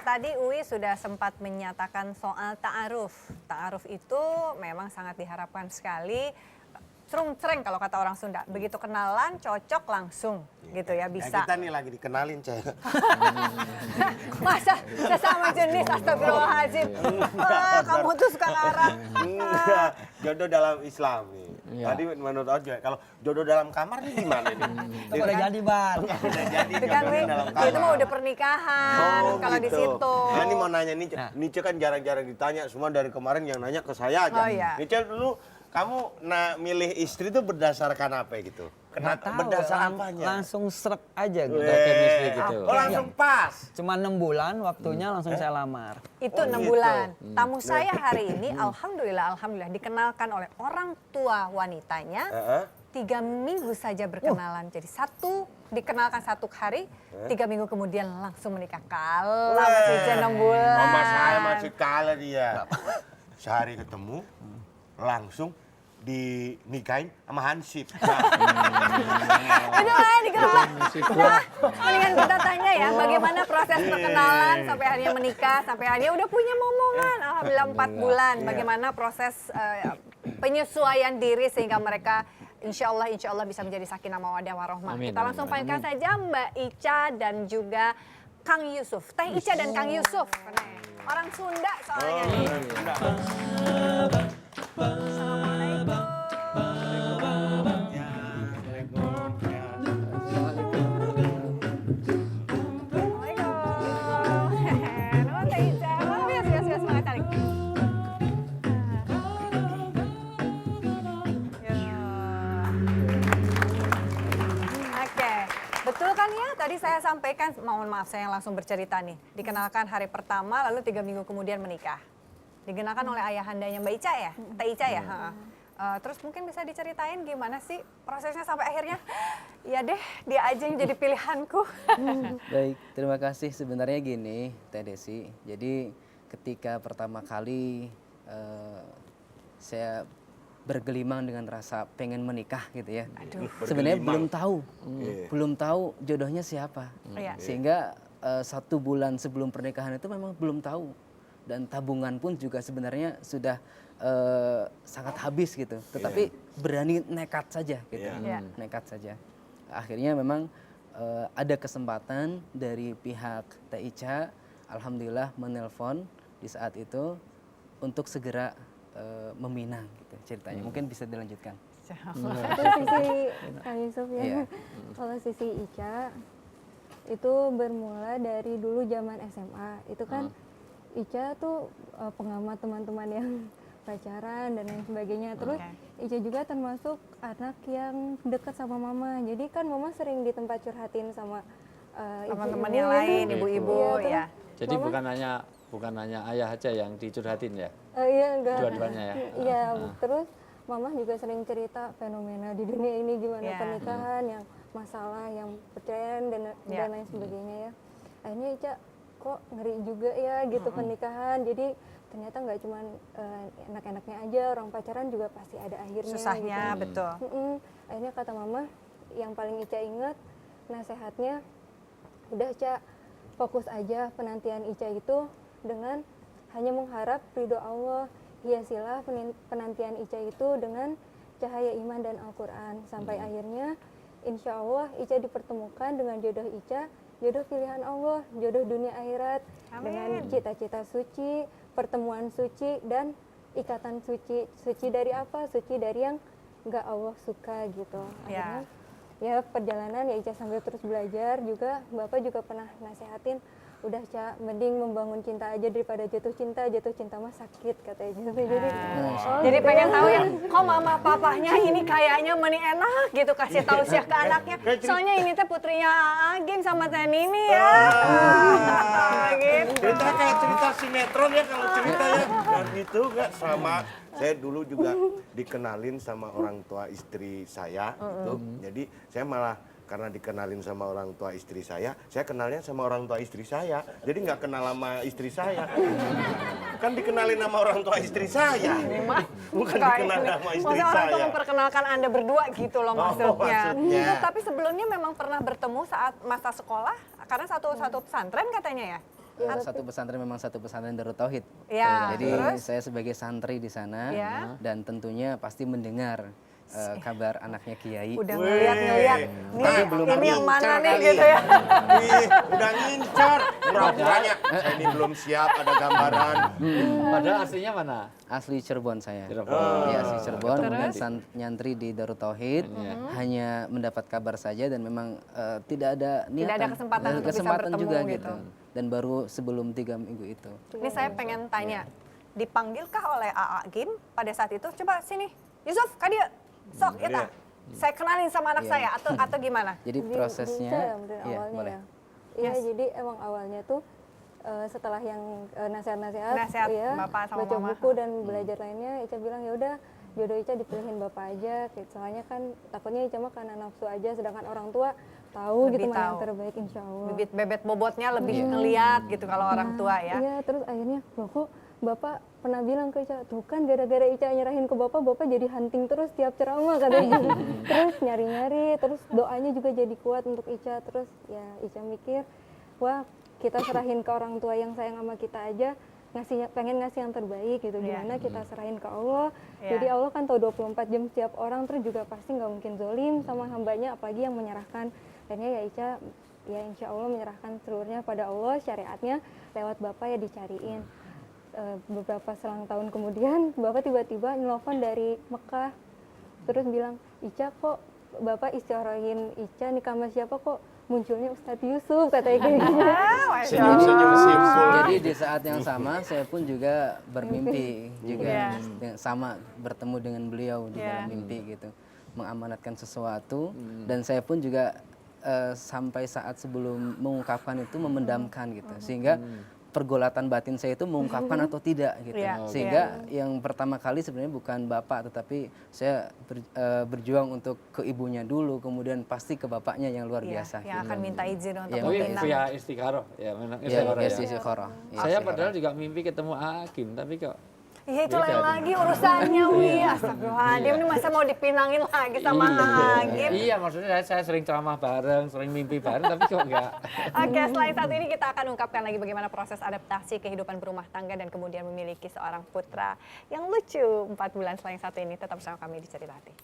tadi Uwi sudah sempat menyatakan soal ta'aruf. Ta'aruf itu memang sangat diharapkan sekali. Cereng kalau kata orang Sunda. Begitu kenalan, cocok langsung gitu ya bisa. Kita nih lagi dikenalin, Cek. Masa sesama jenis, astagfirullahaladzim. Kamu tuh suka ngarang. Enggak, jodoh dalam Islam nih. Iya. Tadi menurut Ojo, kalau jodoh dalam kamar nih gimana nih? Itu udah jadi, Bar. Udah jadi Itu kan jodohnya Wi, dalam kamar. itu mah udah pernikahan kalau di gitu. situ. Nah, ini mau nanya Nice kan jarang-jarang ditanya, semua dari kemarin yang nanya ke saya aja. Oh, iya. Nice dulu kamu milih istri itu berdasarkan apa gitu? Nggak tahu, Berdasar apanya? langsung srek aja gitu. Weh. chemistry gitu. Oh langsung pas. Cuma 6 bulan waktunya langsung saya lamar. Itu 6 gitu. bulan. Tamu saya hari ini, alhamdulillah dikenalkan oleh orang tua wanitanya. 3 minggu saja berkenalan. Jadi dikenalkan 1 hari, 3 minggu kemudian langsung menikah. Kalah masih 6 bulan. Mama saya masih kalah dia. Sehari ketemu, langsung dinikahin sama Hansip. Udah lah dikenal. Udah, mendingan kita tanya ya bagaimana proses perkenalan sampai akhirnya menikah, sampai akhirnya udah punya momongan. Alhamdulillah 4 bulan. Bagaimana proses penyesuaian diri sehingga mereka insya Allah bisa menjadi sakinah mawaddah warahmah. Amin, Kita langsung amin, panggilkan saja Mbak Ica dan juga Kang Yusuf. Teh Ica dan Kang Yusuf. Orang Sunda soalnya nih. Betul kan ya, tadi saya sampaikan, mohon maaf saya langsung bercerita nih. Dikenalkan hari pertama, lalu 3 minggu kemudian menikah. Dikenalkan oleh ayahandanya Mbak Ica ya, Teh Ica ya. Terus mungkin bisa diceritain gimana sih prosesnya sampai akhirnya, ya deh dia aja yang jadi pilihanku. Baik, terima kasih. Sebenarnya gini, Teh Desi. Jadi ketika pertama kali saya bergelimang dengan rasa pengen menikah gitu ya. Sebenarnya belum tahu jodohnya siapa. Sehingga 1 bulan sebelum pernikahan itu memang belum tahu. Dan tabungan pun juga sebenarnya sudah sangat habis gitu. Tetapi berani nekat saja gitu. Nekat saja. Akhirnya memang ada kesempatan dari pihak Teh Ica, alhamdulillah menelpon di saat itu untuk segera meminang gitu ceritanya. Mungkin bisa dilanjutkan. Itu sisi Kang Yusuf ya. Kalau sisi Ica itu bermula dari dulu zaman SMA. Itu kan Ica tuh pengamat teman-teman yang pacaran dan lain sebagainya. Terus Ica juga termasuk anak yang dekat sama mama. Jadi kan mama sering di tempat curhatin sama Teman-teman yang lain, ibu-ibu ya. Jadi bukan hanya ayah aja yang dicurhatin ya? Iya, enggak. Dua-duanya ya? Iya, terus mama juga sering cerita fenomena di dunia ini gimana pernikahan, yang masalah, yang perceraian dan lain sebagainya ya. Akhirnya Ica kok ngeri juga ya gitu pernikahan. Jadi ternyata nggak cuma enak-enaknya aja, orang pacaran juga pasti ada akhirnya. Susahnya, gitu. betul. Akhirnya kata mama, yang paling Ica ingat nasihatnya, udah Ica fokus aja penantian Ica itu dengan hanya mengharap ridho Allah. Hiasilah penantian Ica itu dengan cahaya iman dan Al-Quran. Sampai akhirnya insya Allah Ica dipertemukan dengan jodoh Ica, jodoh pilihan Allah, jodoh dunia akhirat. Amin. Dengan cita-cita suci, pertemuan suci, dan ikatan suci. Suci dari apa? Suci dari yang nggak Allah suka gitu. Akhirnya, ya perjalanan ya Ica sambil terus belajar juga. Bapak juga pernah nasihatin, udah Ca, mending membangun cinta aja daripada jatuh cinta mah sakit katanya. Jadi Jadi pengen tahu ya, kok mama papahnya ini kayaknya meni enak gitu kasih tahu sih ke anaknya. Soalnya ini teh putrinya Agim sama Teh Nini ya. Gitu. Cerita kayak cerita sinetron ya kalau cerita ya. Dan itu nggak sama. Saya dulu juga dikenalin sama orang tua istri saya gitu. Jadi saya malah karena dikenalin sama orang tua istri saya kenalnya sama orang tua istri saya. Jadi nggak kenal sama istri saya. Kan dikenalin sama orang tua istri saya. Bukan dikenal sama istri Maksudnya orang tua saya. memperkenalkan Anda berdua gitu loh maksudnya. maksudnya. Tapi sebelumnya memang pernah bertemu saat masa sekolah, karena satu pesantren katanya ya? satu pesantren memang satu pesantren Darut Tauhid. Ya, Jadi terus? saya sebagai santri di sana Ya. dan tentunya pasti mendengar kabar anaknya Kiai. Udah ngeliat. Tapi Nih, belum ini yang mana ngincar nih kali. gitu ya. Ih, udah ngincar. Pura-puranya. Saya ini belum siap, ada gambaran. Padahal aslinya mana? Asli Cirebon saya. Cirebon. Iya, asli Cirebon. Terus? Kemudian nyantri di Darut Tauhid, hanya mendapat kabar saja dan memang tidak ada niatan. ada kesempatan untuk bisa kesempatan bertemu juga gitu. Dan baru sebelum 3 minggu itu. Ini saya pengen tanya, dipanggilkah oleh AA Gim pada saat itu? Coba sini, Yusuf, Kadia, sok ya Iya. saya kenalin sama anak saya atau gimana? Jadi Bisa prosesnya, ya, bener, iya awalnya boleh. ya. Iya, jadi emang awalnya tuh setelah yang nasihat-nasihat, Nasihat iya, Bapak sama baca Mama. buku dan belajar lainnya, Ica bilang ya udah jodoh Ica dipilihin Bapak aja, gitu. Soalnya kan takutnya Ica mah karena nafsu aja, sedangkan orang tua tahu Lebih gitu mana yang tahu. terbaik insya Allah. Bibit bebet bobotnya lebih ngeliat gitu kalau orang tua ya. Iya, terus akhirnya loh kok Bapak pernah bilang ke Ica, tuh kan gara-gara Ica nyerahin ke Bapak jadi hunting terus tiap ceramah katanya. Terus nyari-nyari, terus doanya juga jadi kuat untuk Ica. Terus ya Ica mikir, wah kita serahin ke orang tua yang sayang sama kita aja, pengen ngasih yang terbaik gitu. Iya. Gimana kita serahin ke Allah. Iya. Jadi Allah kan tahu 24 jam setiap orang, terus juga pasti nggak mungkin zolim sama hambanya, apalagi yang menyerahkan. Akhirnya ya Ica, ya insya Allah menyerahkan seluruhnya pada Allah, syariatnya lewat Bapak ya dicariin. Beberapa selang tahun kemudian Bapak tiba-tiba nelfon dari Mekah terus bilang, Ica kok Bapak istiarohin Ica nikah sama siapa kok munculnya Ustadz Yusuf katanya kayak gitu. Senyum-senyum simpul. Jadi di saat yang sama saya pun juga bermimpi juga Iya. sama bertemu dengan beliau di Iya. dalam mimpi gitu, mengamanatkan sesuatu dan saya pun juga sampai saat sebelum mengungkapkan itu memendamkan gitu sehingga pergolatan batin saya itu mengungkapkan atau tidak gitu. Iya, Sehingga yang pertama kali sebenarnya bukan bapak tetapi saya berjuang untuk ke ibunya dulu kemudian pasti ke bapaknya yang luar Iya, biasa. yang gitu. akan minta izin untuk Yang Tapi meminang. via istikharah ya, memang Ya, istikharah ya. istikharah. Saya padahal juga mimpi ketemu Agim, tapi kok Iya itu lain Beda lagi urusannya, Wi. Astagfirullahaladzim, ini masa mau dipinangin lagi sama Agim. Iya, maksudnya saya sering ceramah bareng, sering mimpi bareng, tapi kok enggak. Oke, selain satu ini kita akan ungkapkan lagi bagaimana proses adaptasi kehidupan berumah tangga dan kemudian memiliki seorang putra yang lucu 4 bulan. Selain satu ini, tetap bersama kami di Cerita Hati.